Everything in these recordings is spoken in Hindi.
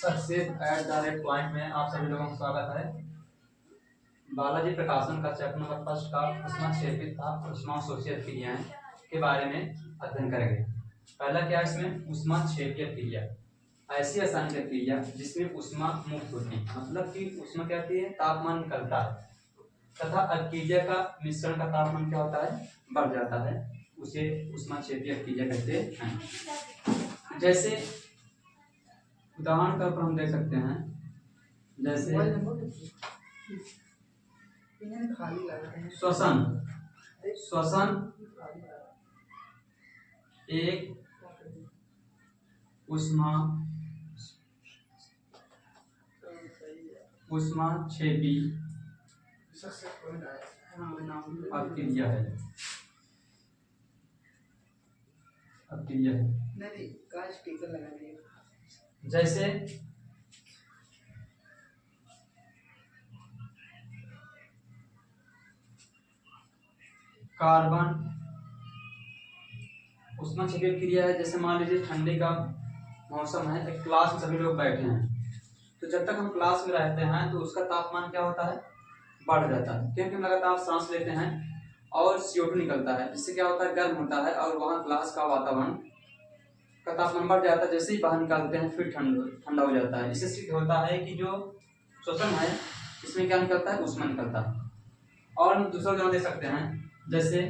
सक्सेस@पॉइंट में आप सभी लोगों का स्वागत है। बालाजी प्रकाशन का चैप्टर नंबर 1 का ऊष्माक्षेपित तथा ऊष्माशोषित क्रियाएं के बारे में अध्ययन करेंगे। पहला क्या है इसमें ऊष्माक्षेपीय क्रिया, ऐसी रासायनिक क्रिया जिसमें ऊष्मा मुक्त होती है, मतलब कि ऊष्मा क्या होती है, तापमान निकलता है तथा अक्रिया का मिश्रण का तापमान क्या होता है, बढ़ जाता है, उसे ऊष्माक्षेपीय क्रिया कहते हैं। जैसे उदाहरण के ऊपर हम देख सकते हैं, जैसे श्वसन एक ऊष्माक्षेपी अक्रिया है। जैसे कार्बन ऊष्माक्षेपीय क्रिया है। जैसे मान लीजिए ठंडी का मौसम है, एक क्लास में सभी लोग बैठे हैं, तो जब तक हम क्लास में रहते हैं तो उसका तापमान क्या होता है, बढ़ जाता है, क्योंकि हम लगातार सांस लेते हैं और CO2 निकलता है, जिससे क्या होता है, गर्म होता है और वहाँ क्लास का वातावरण का तापमान बढ़ जाता है। जैसे ही बाहर निकालते हैं फिर ठंडा हो जाता है। इससे सिद्ध होता है कि जो श्वसन है इसमें क्या निकलता है, ऊष्मा निकलता है। और हम दूसरा उदाहरण दे सकते हैं, जैसे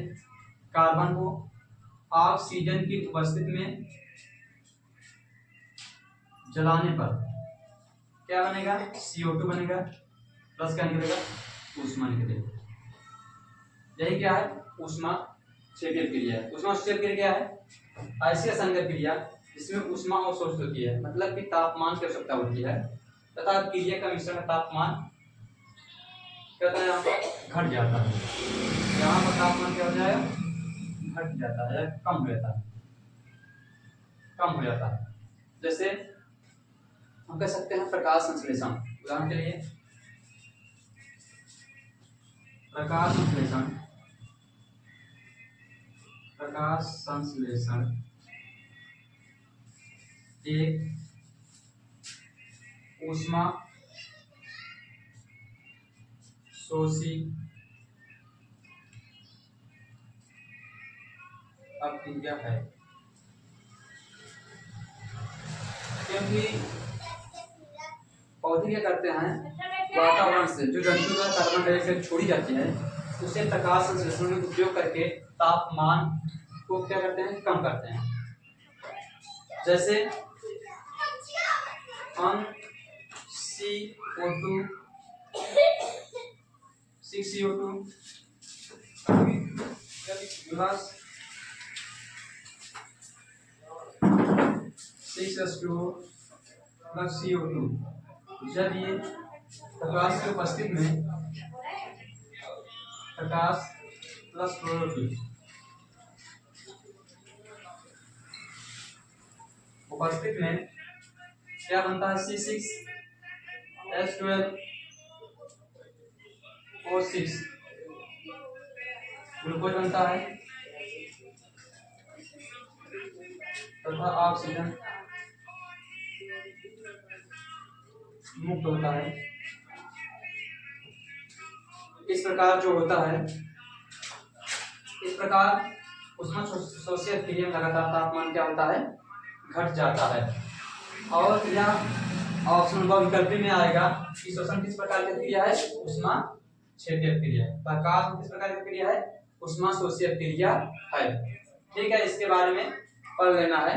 कार्बन को ऑक्सीजन की उपस्थिति में जलाने पर क्या बनेगा, CO2 बनेगा, प्लस क्या निकलेगा, ऊष्मा निकलेगा। यही क्या है, ऊष्माक्षेपीय क्रिया है। ऊष्माक्षेपीय क्रिया क्या है, ऐसी रासायनिक क्रिया जिसमें ऊष्मा अवशोषित होती है, मतलब कि तापमान की आवश्यकता होती है तथा क्रिया का मिश्रण का तापमान क्या होता है, यहाँ पर घट जाता है। यहाँ पर तापमान क्या हो जाएगा, घट जाता है, कम हो जाता है, कम हो जाता है। जैसे हम कह सकते हैं प्रकाश संश्लेषण। उदाहरण के लिए प्रकाश संश्लेषण एक ऊष्मा शोषी अक्रिया है, क्योंकि पौधे क्या करते हैं, वातावरण से जो जंतु द्वारा कार्बन डाइऑक्साइड छोड़ी जाती है उसे प्रकाश संश्लेषण में उपयोग करके तापमान को क्या करते हैं, कम करते हैं। जैसे हम CO2 plus 6H2O plus CO2 जब ये प्रकाश की उपस्थिति में प्रकाश प्लस क्लोरोफिल उपस्थित में क्या बनता है, C6H12O6 ग्लूकोज बनता है तथा ऑक्सीजन मुक्त होता है। इस प्रकार जो होता है, इस प्रकार ऊष्माशोषीय क्रिया में लगातार तापमान क्या होता है, घट जाता है। और यह ऑप्शन विकल्प में आएगा कि श्वसन किस प्रकार की क्रिया है, ऊष्माक्षेपीय क्रिया। प्रकाश किस प्रकार की क्रिया है, ऊष्माशोषीय क्रिया है। ठीक है, इसके बारे में पढ़ लेना है।